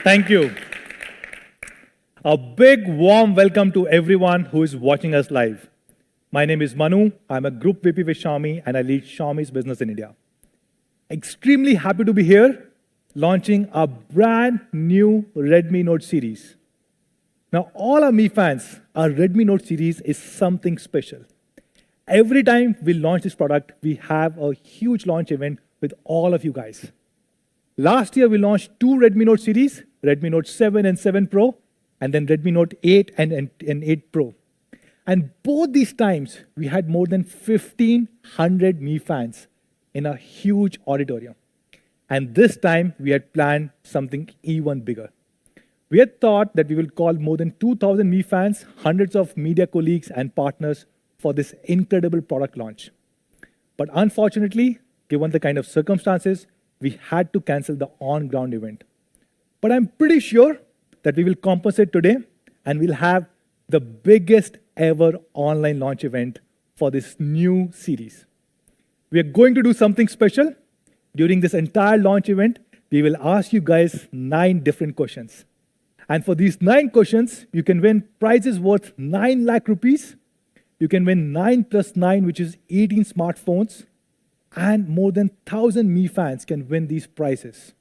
Thank you. A big warm welcome to everyone who is watching us live. My name is Manu. I'm a Group VP with Xiaomi and I lead Xiaomi's business in India. Extremely happy to be here launching a brand new Redmi Note series. Now, all our Mi fans, our Redmi Note series is something special. Every time we launch this product, we have a huge launch event with all of you guys. Last year, we launched two Redmi Note series, Redmi Note 7 and 7 Pro, and then Redmi Note 8 and 8 Pro. And both these times, we had more than 1,500 Mi fans in a huge auditorium. And this time, we had planned something even bigger. We had thought that we will call more than 2,000 Mi fans, hundreds of media colleagues and partners for this incredible product launch. But unfortunately, given the kind of circumstances, we had to cancel the on-ground event. But I'm pretty sure that we will compensate today and we'll have the biggest ever online launch event for this new series. We are going to do something special. During this entire launch event, we will ask you guys 9 different questions. And for these 9 questions, you can win prizes worth 9 lakh rupees. You can win 9 plus 9, which is 18 smartphones. And more than 1,000 Mi fans can win these prizes.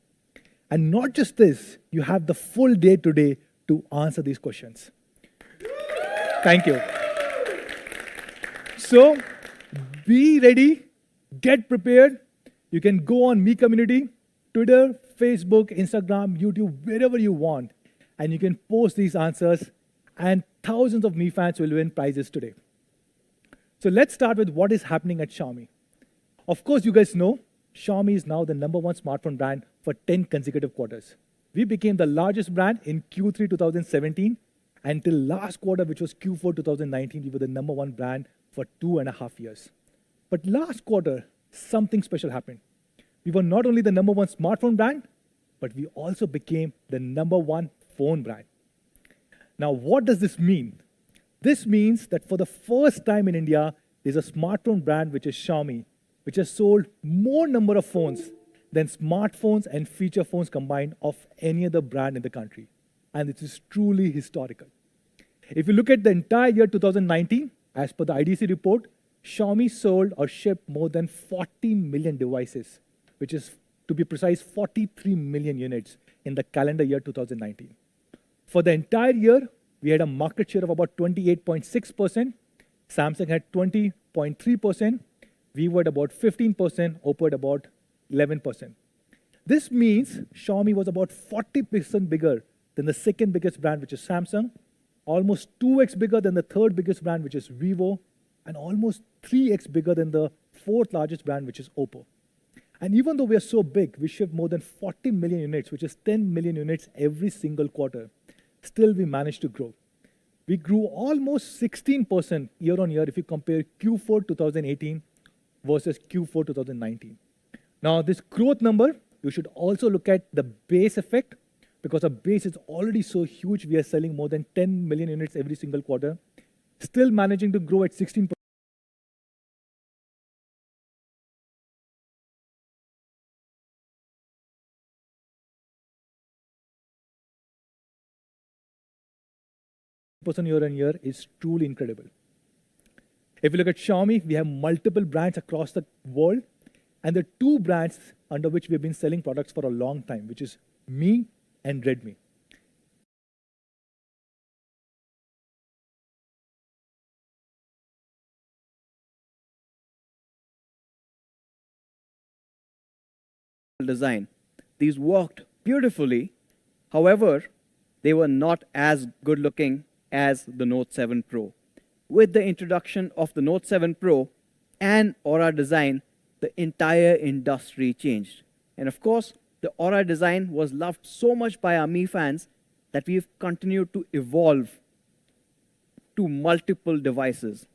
And not just this, you have the full day today to answer these questions. Thank you. So, be ready, get prepared. You can go on Mi Community, Twitter, Facebook, Instagram, YouTube, wherever you want. And you can post these answers, and thousands of Mi fans will win prizes today. So let's start with what is happening at Xiaomi. Of course, you guys know, Xiaomi is now the #1 smartphone brand for 10 consecutive quarters. We became the largest brand in Q3 2017, until last quarter, which was Q4 2019, we were the #1 brand for 2.5 years. But last quarter, something special happened. We were not only the #1 smartphone brand, but we also became the #1 phone brand. Now, what does this mean? This means that for the first time in India, there's a smartphone brand which is Xiaomi, which has sold more number of phones than smartphones and feature phones combined of any other brand in the country. And it is truly historical. If you look at the entire year 2019, as per the IDC report, Xiaomi sold or shipped more than 40 million devices, which is, to be precise, 43 million units in the calendar year 2019. For the entire year, we had a market share of about 28.6%. Samsung had 20.3%. Vivo at about 15%, Oppo at about 11%. This means Xiaomi was about 40% bigger than the second biggest brand, which is Samsung, almost 2x bigger than the third biggest brand, which is Vivo, and almost 3x bigger than the fourth largest brand, which is Oppo. And even though we are so big, we ship more than 40 million units, which is 10 million units every single quarter. Still, we managed to grow. We grew almost 16% year on year if you compare Q4 2018 versus Q4 2019. Now, this growth number, you should also look at the base effect, because our base is already so huge. We are selling more than 10 million units every single quarter, still managing to grow at 16%. Year on year is truly incredible. If you look at Xiaomi, we have multiple brands across the world, and there are 2 brands under which we have been selling products for a long time, which is Mi and Redmi. Design. These worked beautifully. However, they were not as good looking as the Note 7 Pro. With the introduction of the Note 7 Pro and Aura design, the entire industry changed. And of course, the Aura design was loved so much by our Mi fans that we've continued to evolve to multiple devices.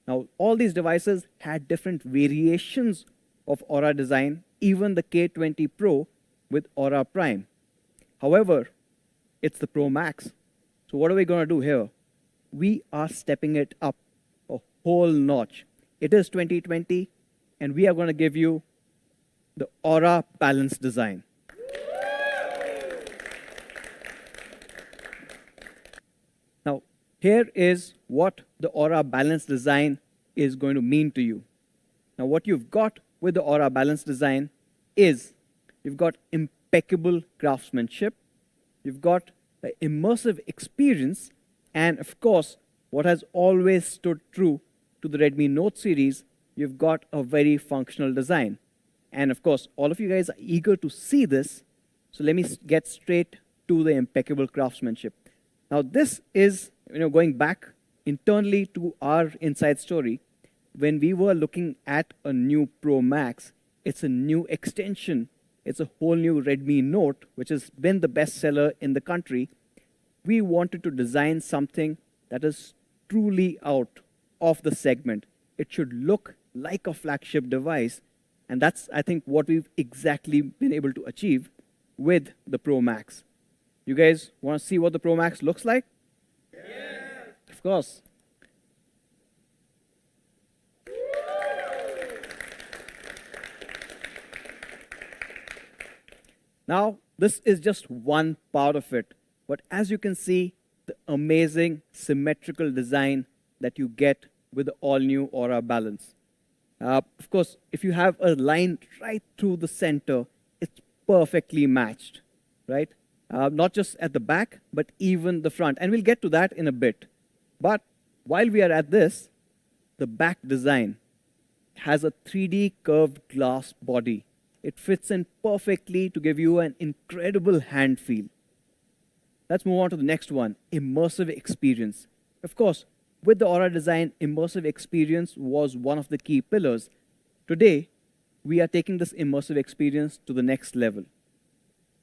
Now, all these devices had different variations of Aura design, even the K20 Pro with Aura Prime. However, it's the Pro Max. So what are we going to do here? We are stepping it up a whole notch. It is 2020, and we are going to give you the Aura Balanced design. Here is what the Aura Balance design is going to mean to you. Now, what you've got with the Aura Balance design is you've got impeccable craftsmanship, you've got an immersive experience, and of course, what has always stood true to the Redmi Note series, you've got a very functional design. And of course, all of you guys are eager to see this, so let me get straight to the impeccable craftsmanship. Now, this is going back internally to our inside story. When we were looking at a new Pro Max, it's a new extension. It's a whole new Redmi Note, which has been the bestseller in the country. We wanted to design something that is truly out of the segment. It should look like a flagship device. And that's, I think, what we've exactly been able to achieve with the Pro Max. You guys want to see what the Pro Max looks like? Yeah. Of course. Now, this is just one part of it. But as you can see, the amazing symmetrical design that you get with the all-new Aura Balance. Of course, if you have a line right through the center, it's perfectly matched, right? Not just at the back, but even the front. And we'll get to that in a bit. But while we are at this, the back design has a 3D curved glass body. It fits in perfectly to give you an incredible hand feel. Let's move on to the next one, immersive experience. Of course, with the Aura design, immersive experience was one of the key pillars. Today, we are taking this immersive experience to the next level.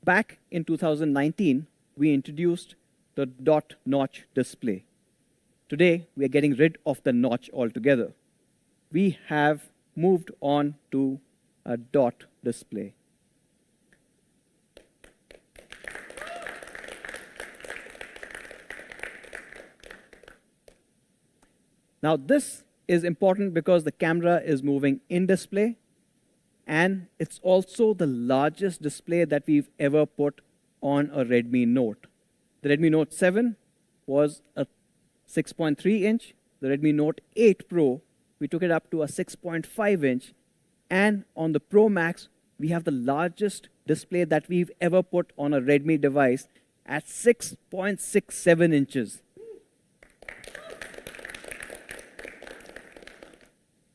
Back in 2019, we introduced the dot notch display. Today, we are getting rid of the notch altogether. We have moved on to a dot display. Now, this is important because the camera is moving in display, and it's also the largest display that we've ever put on a Redmi Note. The Redmi Note 7 was a 6.3 inch. The Redmi Note 8 Pro, we took it up to a 6.5 inch. And on the Pro Max, we have the largest display that we've ever put on a Redmi device at 6.67 inches.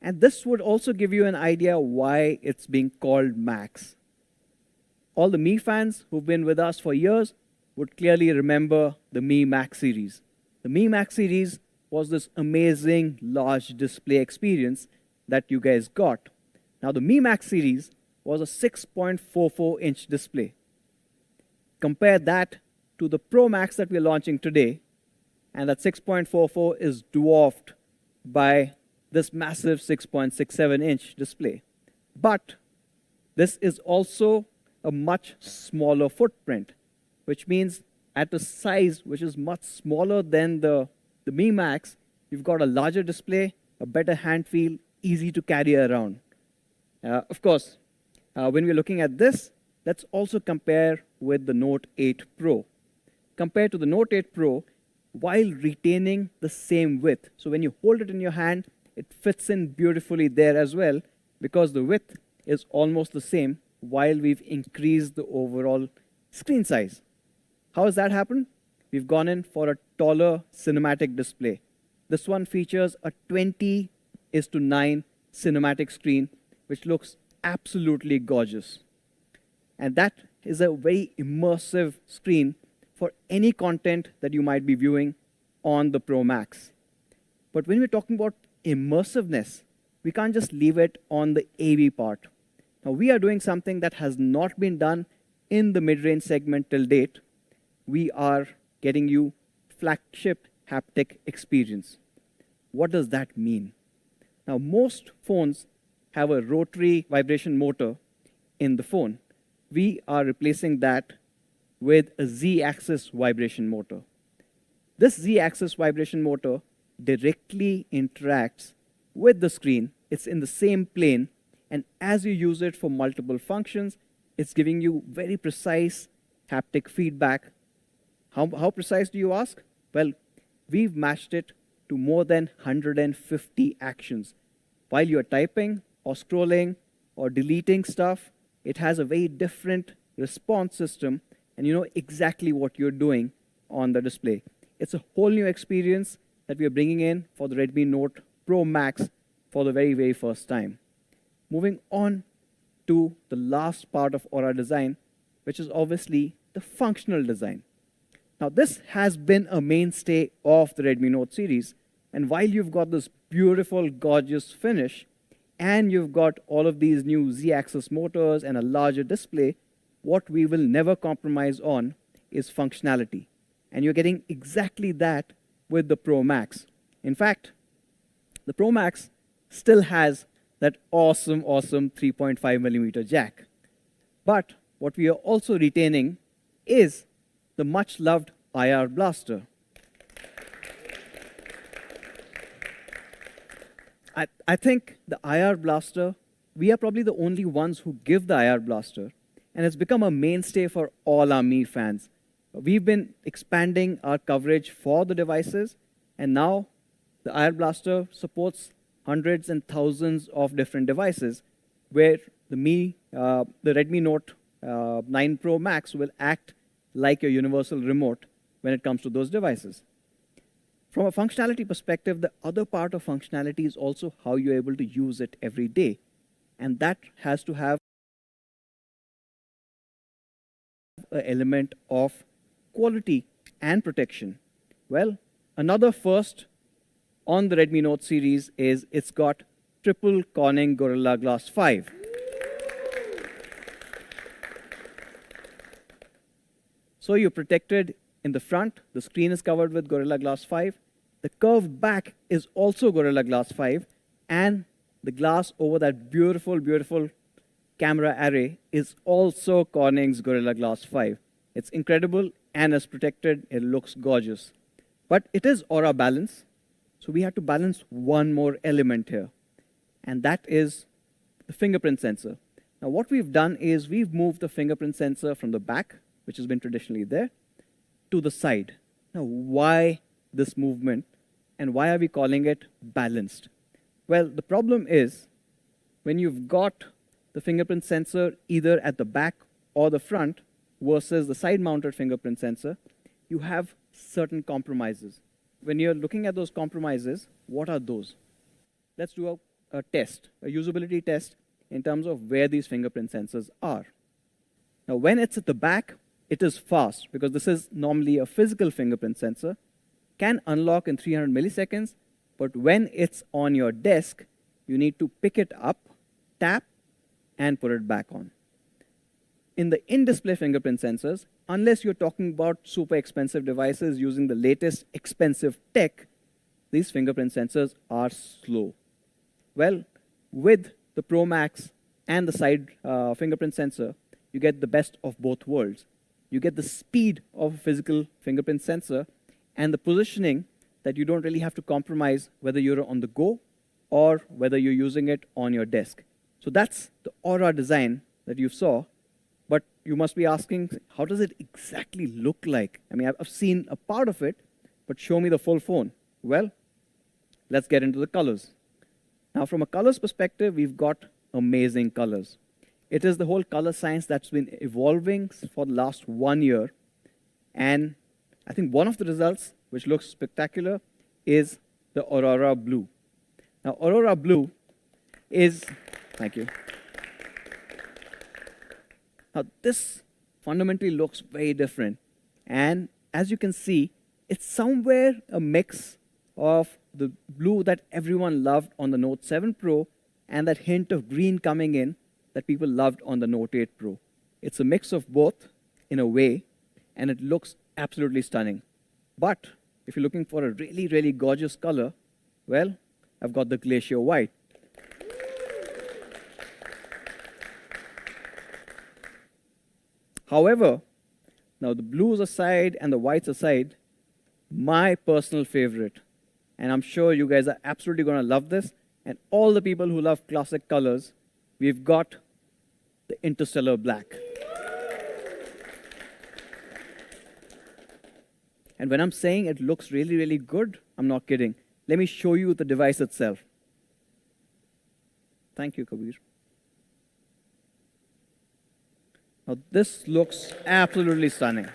And this would also give you an idea why it's being called Max. All the Mi fans who've been with us for years would clearly remember the Mi Max series. The Mi Max series was this amazing large display experience that you guys got. Now, the Mi Max series was a 6.44 inch display. Compare that to the Pro Max that we're launching today, and that 6.44 is dwarfed by this massive 6.67 inch display. But this is also a much smaller footprint, which means at a size which is much smaller than the Mi Max, you've got a larger display, a better hand feel, easy to carry around. Of course, when we're looking at this, let's also compare with the Note 8 Pro. Compared to the Note 8 Pro, while retaining the same width. So when you hold it in your hand, it fits in beautifully there as well, because the width is almost the same while we've increased the overall screen size. How has that happened? We've gone in for a taller cinematic display. This one features a 20:9 cinematic screen, which looks absolutely gorgeous. And that is a very immersive screen for any content that you might be viewing on the Pro Max. But when we're talking about immersiveness, we can't just leave it on the AV part. Now, we are doing something that has not been done in the mid-range segment till date. We are getting you flagship haptic experience. What does that mean? Now, most phones have a rotary vibration motor in the phone. We are replacing that with a Z-axis vibration motor. This Z-axis vibration motor directly interacts with the screen. It's in the same plane, and as you use it for multiple functions, it's giving you very precise haptic feedback. How precise do you ask? Well, we've matched it to more than 150 actions. While you're typing or scrolling or deleting stuff, it has a very different response system, and you know exactly what you're doing on the display. It's a whole new experience that we are bringing in for the Redmi Note Pro Max for the very, very first time. Moving on to the last part of Aura design, which is obviously the functional design. Now, this has been a mainstay of the Redmi Note series, and while you've got this beautiful, gorgeous finish, and you've got all of these new Z-axis motors and a larger display, what we will never compromise on is functionality. And you're getting exactly that with the Pro Max. In fact, the Pro Max still has that awesome 3.5mm jack. But what we are also retaining is the much-loved IR blaster. I think the IR blaster, we are probably the only ones who give the IR blaster, and it's become a mainstay for all our Mi fans. We've been expanding our coverage for the devices, and now the IR blaster supports hundreds and thousands of different devices, where the Redmi Note 9 Pro Max will act like a universal remote when it comes to those devices. From a functionality perspective, the other part of functionality is also how you're able to use it every day. And that has to have an element of quality and protection. Well, another first on the Redmi Note series is it's got triple Corning Gorilla Glass 5. So you're protected in the front, the screen is covered with Gorilla Glass 5, the curved back is also Gorilla Glass 5, and the glass over that beautiful, beautiful camera array is also Corning's Gorilla Glass 5. It's incredible and is protected, it looks gorgeous. But it is Aura balance, so we have to balance one more element here, and that is the fingerprint sensor. Now what we've done is we've moved the fingerprint sensor from the back, which has been traditionally there, to the side. Now, why this movement, and why are we calling it balanced? Well, the problem is when you've got the fingerprint sensor either at the back or the front versus the side-mounted fingerprint sensor, you have certain compromises. When you're looking at those compromises, what are those? Let's do a test, a usability test in terms of where these fingerprint sensors are. Now, when it's at the back, it is fast because this is normally a physical fingerprint sensor, can unlock in 300 milliseconds, but when it's on your desk, you need to pick it up, tap, and put it back on. In the in-display fingerprint sensors, unless you're talking about super expensive devices using the latest expensive tech, these fingerprint sensors are slow. Well, with the Pro Max and the side fingerprint sensor, you get the best of both worlds. You get the speed of a physical fingerprint sensor and the positioning that you don't really have to compromise whether you're on the go or whether you're using it on your desk. So that's the Aura design that you saw, but you must be asking, how does it exactly look like? I mean, I've seen a part of it, but show me the full phone. Well, let's get into the colors. Now, from a colors perspective, we've got amazing colors. It is the whole color science that's been evolving for the last 1 year. And I think one of the results, which looks spectacular, is the Aurora Blue. Now, Aurora Blue is, thank you. Now, this fundamentally looks very different. And as you can see, it's somewhere a mix of the blue that everyone loved on the Note 7 Pro and that hint of green coming in that people loved on the Note 8 Pro. It's a mix of both in a way, and it looks absolutely stunning. But if you're looking for a really, really gorgeous color, well, I've got the Glacier White. However, now the blues aside and the whites aside, my personal favorite, and I'm sure you guys are absolutely going to love this, and all the people who love classic colors, we've got the Interstellar Black. And when I'm saying it looks really, really good, I'm not kidding. Let me show you the device itself. Thank you, Kabir. Now, this looks absolutely stunning.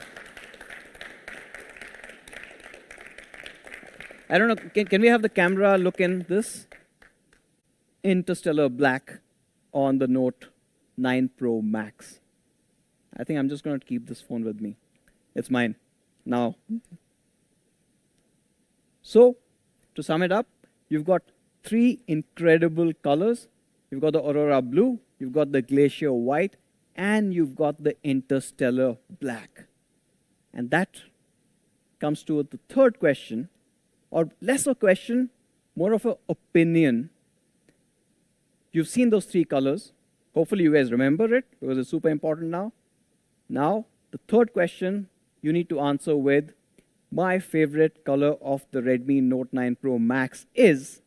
I don't know, can we have the camera look in this? Interstellar black on the Note 9 Pro Max. I think I'm just going to keep this phone with me. It's mine now. So, to sum it up, you've got 3 incredible colors. You've got the Aurora Blue, you've got the Glacier White, and you've got the Interstellar Black. And that comes to the third question, or less a question, more of an opinion. You've seen those 3 colors. Hopefully you guys remember it, because it's super important now. Now, the third question you need to answer with, my favorite color of the Redmi Note 9 Pro Max is,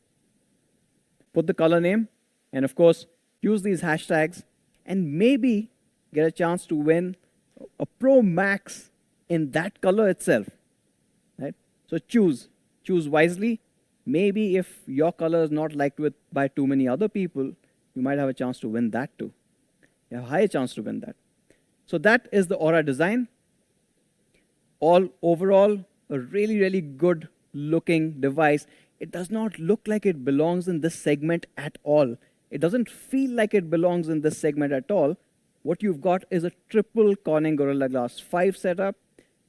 put the color name, and of course, use these hashtags, and maybe get a chance to win a Pro Max in that color itself. Right? So choose wisely. Maybe if your color is not liked by too many other people, you might have a chance to win that too. You have a higher chance to win that. So that is the Aura design. All overall, a really, really good looking device. It does not look like it belongs in this segment at all. It doesn't feel like it belongs in this segment at all. What you've got is a triple Corning Gorilla Glass 5 setup.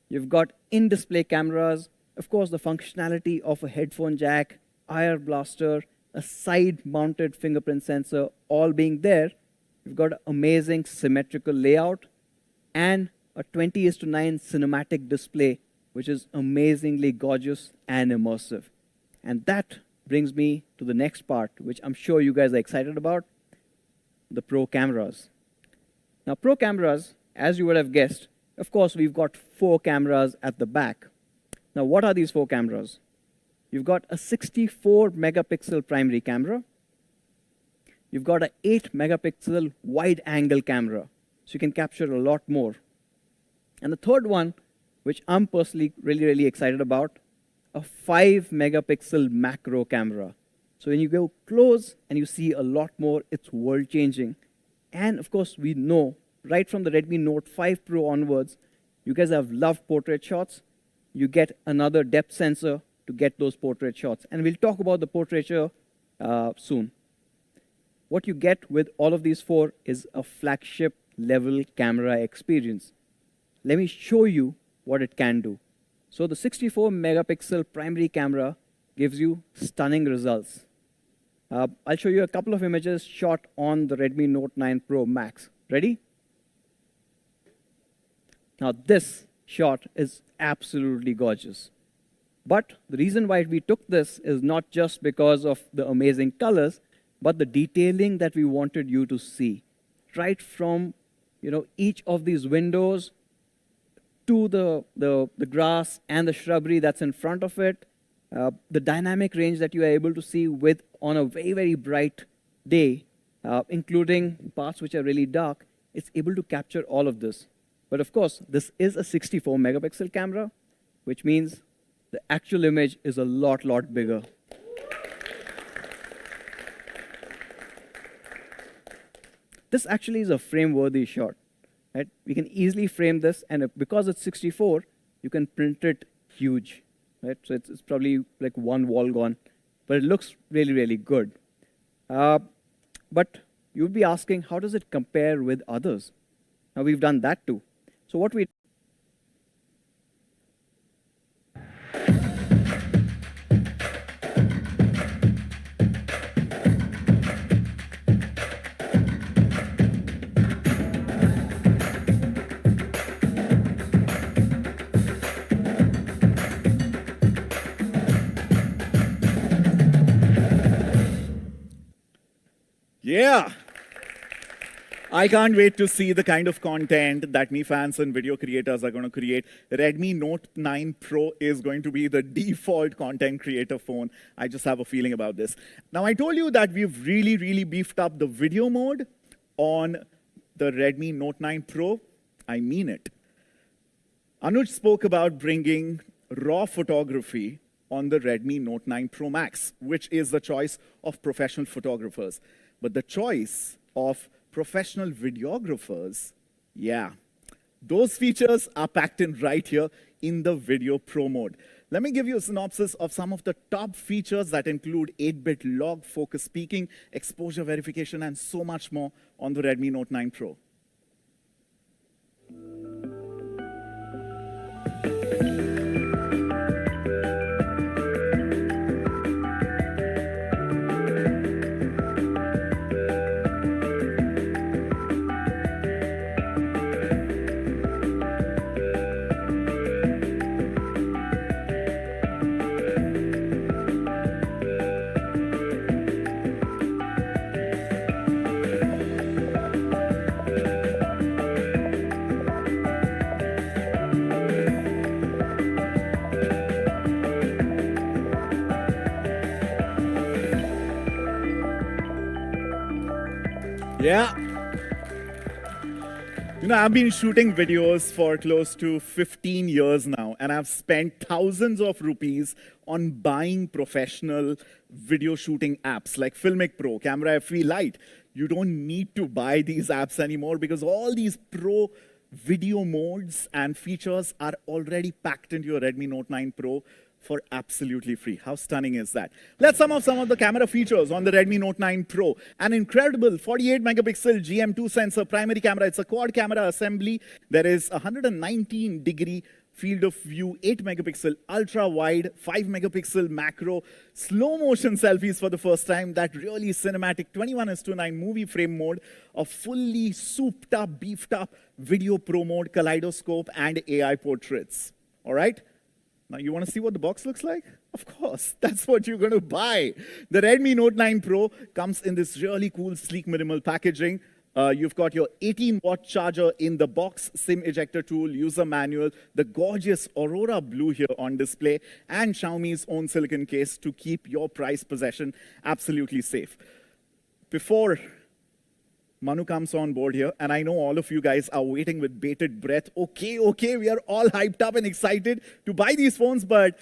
You've got in-display cameras, of course, the functionality of a headphone jack, IR blaster, a side-mounted fingerprint sensor, all being there. You've got an amazing symmetrical layout and a 20:9 cinematic display, which is amazingly gorgeous and immersive. And that brings me to the next part, which I'm sure you guys are excited about, the Pro cameras. Now, Pro cameras, as you would have guessed, of course, we've got 4 cameras at the back. Now, what are these 4 cameras? You've got a 64 megapixel primary camera. You've got an 8 megapixel wide angle camera, so you can capture a lot more. And the third one, which I'm personally really, really excited about, a 5 megapixel macro camera. So when you go close and you see a lot more, it's world changing. And of course, we know right from the Redmi Note 5 Pro onwards, you guys have loved portrait shots. You get another depth sensor to get those portrait shots. And we'll talk about the portraiture soon. What you get with all of these 4 is a flagship level camera experience. Let me show you what it can do. So the 64 megapixel primary camera gives you stunning results. I'll show you a couple of images shot on the Redmi Note 9 Pro Max. Ready? Now this shot is absolutely gorgeous. But the reason why we took this is not just because of the amazing colors, but the detailing that we wanted you to see. Right from each of these windows to the grass and the shrubbery that's in front of it, the dynamic range that you are able to see with on a very, very bright day, including parts which are really dark, it's able to capture all of this. But of course, this is a 64 megapixel camera, which means the actual image is a lot bigger. This actually is a frame-worthy shot. Right? We can easily frame this, and because it's 64, you can print it huge. Right? So it's probably like one wall gone, but it looks really, really good. But you'd be asking, how does it compare with others? Now, we've done that too. So what we Yeah. I can't wait to see the kind of content that me fans and video creators are going to create. Redmi Note 9 Pro is going to be the default content creator phone. I just have a feeling about this. Now, I told you that we've really, really beefed up the video mode on the Redmi Note 9 Pro. I mean it. Anuj spoke about bringing raw photography on the Redmi Note 9 Pro Max, which is the choice of professional photographers. But the choice of professional videographers, yeah, those features are packed in right here in the Video Pro mode. Let me give you a synopsis of some of the top features that include 8-bit log, focus peaking, exposure verification, and so much more on the Redmi Note 9 Pro. Yeah. You know, I've been shooting videos for close to 15 years now, and I've spent thousands of rupees on buying professional video shooting apps like Filmic Pro, Camera FE Lite. You don't need to buy these apps anymore because all these pro video modes and features are already packed into your Redmi Note 9 Pro for absolutely free. How stunning is that? Let's sum up some of the camera features on the Redmi Note 9 Pro. An incredible 48 megapixel GM2 sensor primary camera. It's a quad camera assembly. There is a 119-degree field of view, 8 megapixel ultra wide, 5 megapixel macro, slow motion selfies for the first time, that really cinematic 21:9 movie frame mode, a fully souped up, beefed up video pro mode, kaleidoscope, and AI portraits. All right? Now, you want to see what the box looks like? Of course, that's what you're going to buy. The Redmi Note 9 Pro comes in this really cool, sleek, minimal packaging. You've got your 18-watt charger in the box, SIM ejector tool, user manual, the gorgeous Aurora Blue here on display, and Xiaomi's own silicon case to keep your prized possession absolutely safe. Before Manu comes on board here, and I know all of you guys are waiting with bated breath. Okay, we are all hyped up and excited to buy these phones, but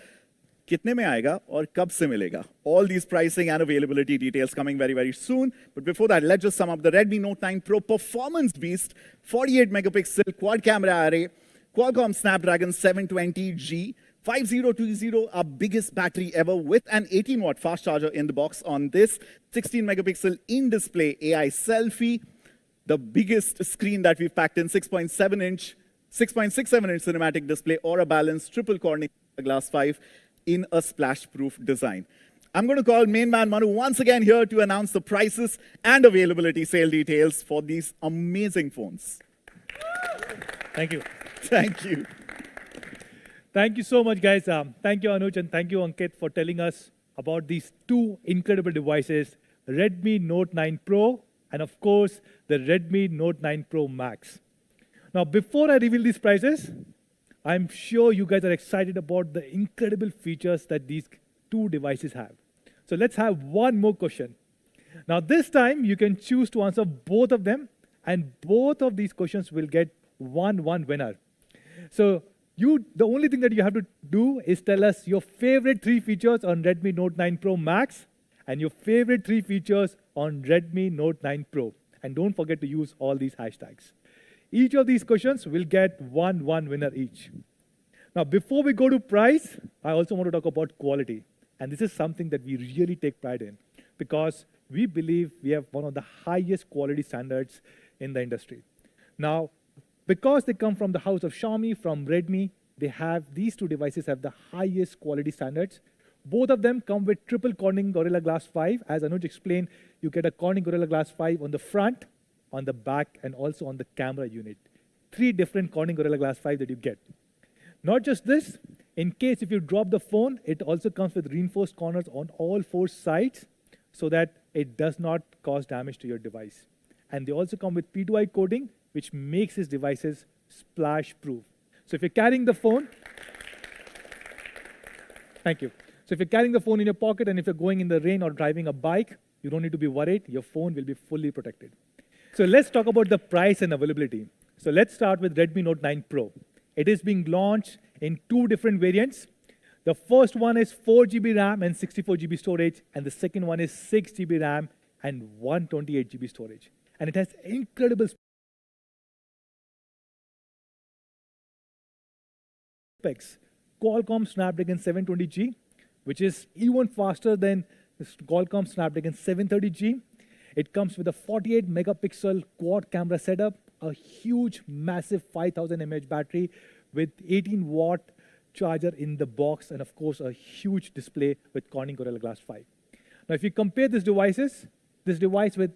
kitne mein aayega aur kab se milega? All these pricing and availability details coming very, very soon. But before that, let's just sum up the Redmi Note 9 Pro Performance Beast, 48 megapixel quad camera array, Qualcomm Snapdragon 720G, 5020, our biggest battery ever with an 18-watt fast charger in the box on this, 16 megapixel in-display AI selfie, the biggest screen that we've packed in, 6.67 inch cinematic display, or a balanced triple Corning Glass 5 in a splash-proof design. I'm going to call main man Manu once again here to announce the prices and availability sale details for these amazing phones. Thank you. Thank you. Thank you so much, guys. Thank you, Anuj, and thank you, Ankit, for telling us about these two incredible devices, Redmi Note 9 Pro, and of course, the Redmi Note 9 Pro Max. Now, before I reveal these prices, I'm sure you guys are excited about the incredible features that these two devices have. So let's have one more question. Now, this time, you can choose to answer both of them, and both of these questions will get one winner. So the only thing that you have to do is tell us your favorite 3 features on Redmi Note 9 Pro Max and your favorite 3 features on Redmi Note 9 Pro. And don't forget to use all these hashtags. Each of these questions will get one winner each. Now, before we go to price, I also want to talk about quality. And this is something that we really take pride in because we believe we have one of the highest quality standards in the industry. Now, because they come from the house of Xiaomi, from Redmi, these two devices have the highest quality standards. Both of them come with triple Corning Gorilla Glass 5. As Anuj explained, you get a Corning Gorilla Glass 5 on the front, on the back, and also on the camera unit. 3 different Corning Gorilla Glass 5 that you get. Not just this, in case if you drop the phone, it also comes with reinforced corners on all 4 sides so that it does not cause damage to your device. And they also come with P2I coating, which makes these devices splash-proof. So if you're carrying the phone, thank you. So if you're carrying the phone in your pocket and if you're going in the rain or driving a bike, you don't need to be worried. Your phone will be fully protected. So let's talk about the price and availability. So let's start with Redmi Note 9 Pro. It is being launched in 2 different variants. The first one is 4 GB RAM and 64 GB storage, and the second one is 6 GB RAM and 128 GB storage. And it has incredible specs. Qualcomm Snapdragon 720G, which is even faster than this Qualcomm Snapdragon 730G. It comes with a 48 megapixel quad camera setup, a huge, massive 5000 mAh battery with 18-watt charger in the box, and of course, a huge display with Corning Gorilla Glass 5. Now, if you compare these devices, this device with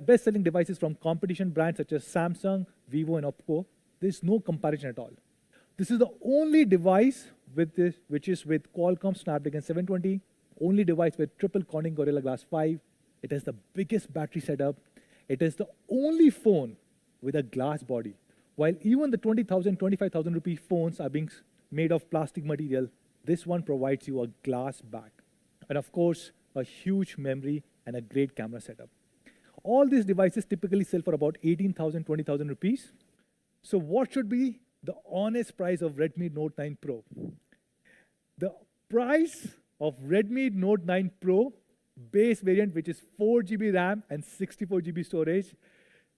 best-selling devices from competition brands such as Samsung, Vivo, and Oppo, there's no comparison at all. This is the only device which is with Qualcomm Snapdragon 720, only device with triple Corning Gorilla Glass 5. It has the biggest battery setup. It is the only phone with a glass body. While even the 20,000, 25,000 rupee phones are being made of plastic material, this one provides you a glass back. And of course, a huge memory and a great camera setup. All these devices typically sell for about 18,000, 20,000 rupees. So what should be the honest price of Redmi Note 9 Pro? The price of Redmi Note 9 Pro base variant, which is 4 GB RAM and 64 GB storage,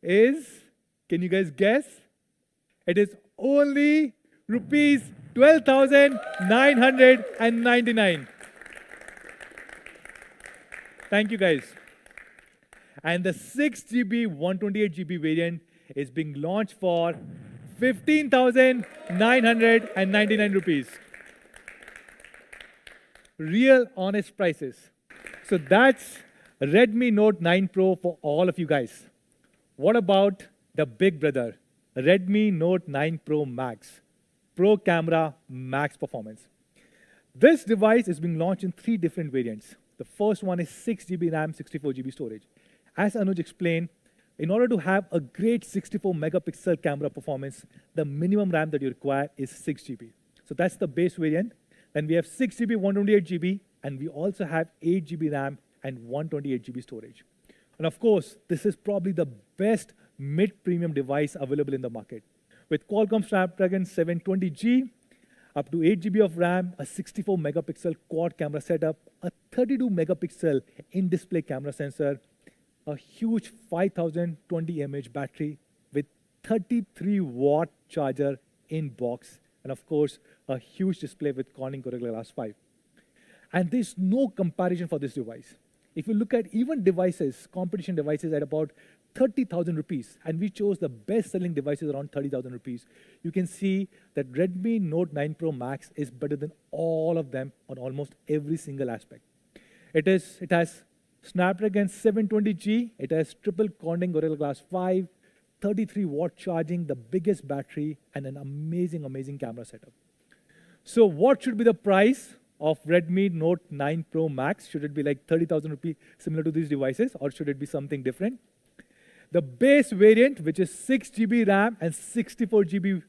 is, can you guys guess? It is only rupees 12,999. Thank you, guys. And the 6 GB, 128 GB variant is being launched for 15,999 rupees. Real honest prices. So that's Redmi Note 9 Pro for all of you guys. What about the big brother, Redmi Note 9 Pro Max? Pro camera, max performance. This device is being launched in 3 different variants. The first one is 6 GB RAM, 64 GB storage. As Anuj explained, in order to have a great 64 megapixel camera performance, the minimum RAM that you require is 6 GB. So that's the base variant. Then we have 6 GB, 128 GB, and we also have 8 GB RAM and 128 GB storage. And of course, this is probably the best mid-premium device available in the market. With Qualcomm Snapdragon 720G, up to 8 GB of RAM, a 64 megapixel quad camera setup, a 32 megapixel in-display camera sensor, a huge 5020 mAh battery with 33-watt charger in box, and of course, a huge display with Corning Gorilla Glass 5. And there's no comparison for this device. If you look at even devices, competition devices at about 30,000 rupees, and we chose the best-selling devices around 30,000 rupees, you can see that Redmi Note 9 Pro Max is better than all of them on almost every single aspect. It has Snapdragon 720G, it has triple Corning Gorilla Glass 5, 33-watt charging, the biggest battery, and an amazing, amazing camera setup. So what should be the price of Redmi Note 9 Pro Max? Should it be like 30,000 rupees similar to these devices, or should it be something different? The base variant, which is 6 GB RAM and 64 GB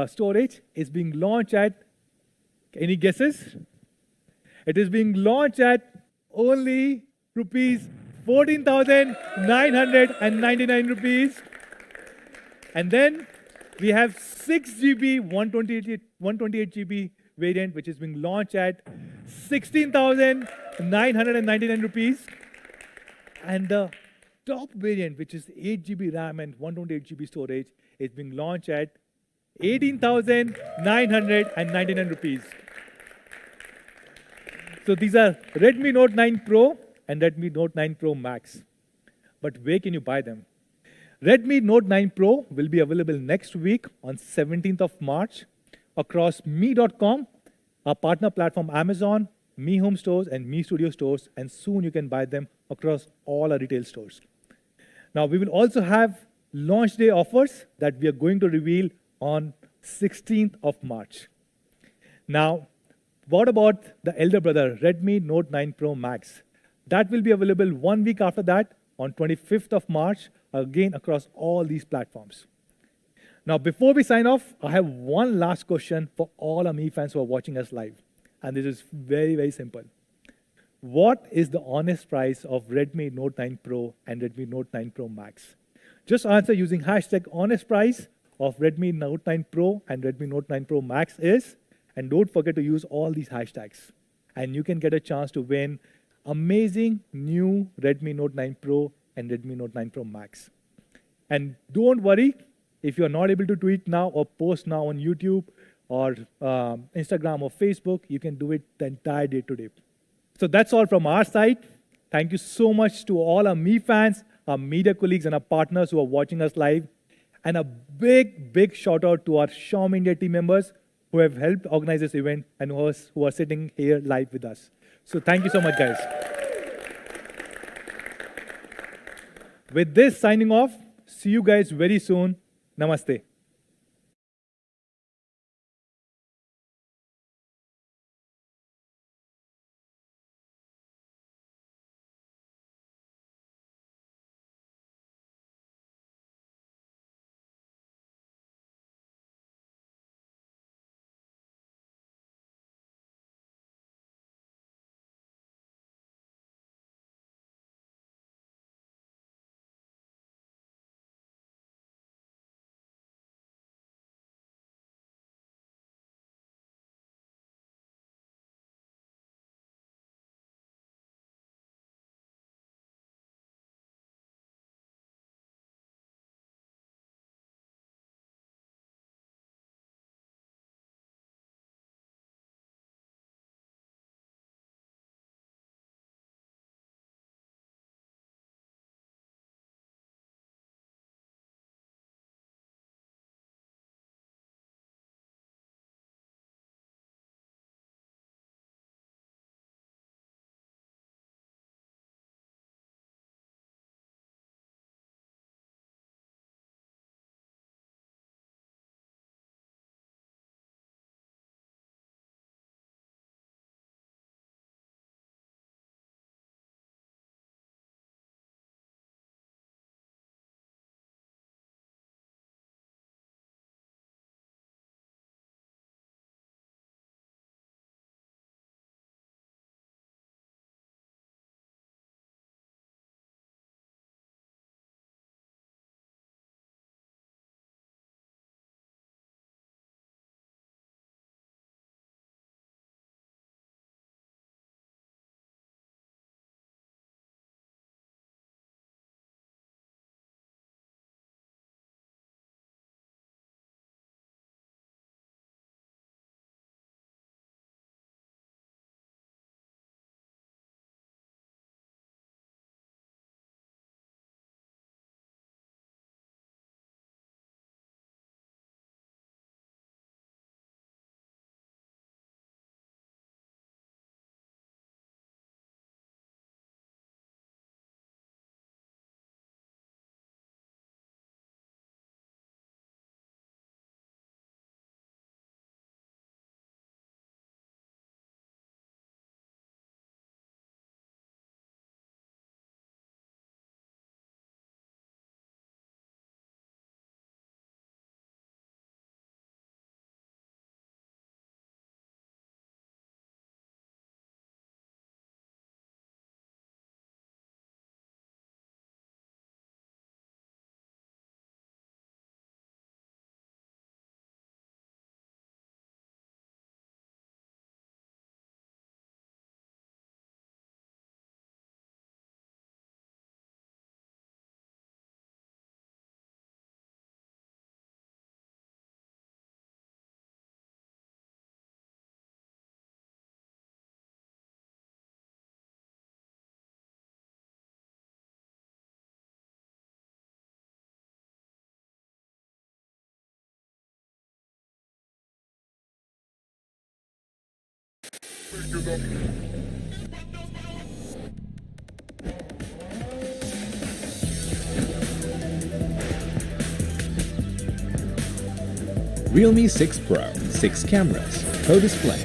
storage, is being launched at, any guesses? It is being launched at only rupees 14,999 rupees. And then we have 6 GB, 128 GB variant, which is being launched at 16,999 rupees. And the top variant, which is 8 GB RAM and 128 GB storage, is being launched at 18,999 rupees. So these are Redmi Note 9 Pro and Redmi Note 9 Pro Max. But where can you buy them? Redmi Note 9 Pro will be available next week on 17th of March across me.com, our partner platform Amazon, Me Home stores, and Me Studio stores, and soon you can buy them across all our retail stores. Now, we will also have launch day offers that we are going to reveal on 16th of March. Now, what about the elder brother, Redmi Note 9 Pro Max? That will be available 1 week after that on 25th of March, again across all these platforms. Now, before we sign off, I have one last question for all our Me fans who are watching us live. And this is very, very simple. What is the honest price of Redmi Note 9 Pro and Redmi Note 9 Pro Max? Just answer using hashtag honest price of Redmi Note 9 Pro and Redmi Note 9 Pro Max is, And don't forget to use all these hashtags. And you can get a chance to win amazing new Redmi Note 9 Pro and Redmi Note 9 Pro Max. And don't worry, if you're not able to tweet now or post now on YouTube or Instagram or Facebook, you can do it the entire day today. So that's all from our side. Thank you so much to all our Me fans, our media colleagues, and our partners who are watching us live. And a big, big shout out to our Xiaomi India team members who have helped organize this event and who are sitting here live with us. So thank you so much, guys. With this, signing off. See you guys very soon. Namaste. Realme 6 Pro, 6 cameras, pro display.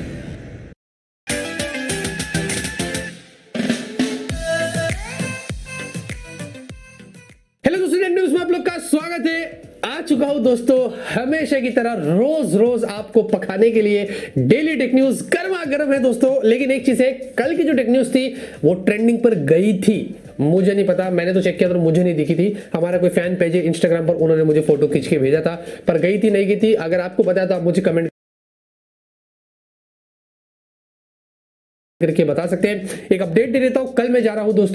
Hello दोस्तों, net news में आप लोग का स्वागत है। आ चुका हूं दोस्तों हमेशा की तरह रोज रोज आपको पकाने के लिए डेली टेक न्यूज गर्मा गर्म है दोस्तों। लेकिन एक चीज है, कल की जो टेक न्यूज थी वो ट्रेंडिंग पर गई थी, मुझे नहीं पता, मैंने तो चेक किया तो मुझे नहीं दिखी थी। हमारा कोई फैन पेज है इंस्टाग्राम पर, उन्होंने मुझे फोटो खींच के भेजा था, पर गई थी नहीं गई थी। अगर आपको पता है तो आप मुझे कमेंट करके बता सकते हैं। एक अपडेट दे देता हूं, कल मैं जा रहा हूं दोस्तों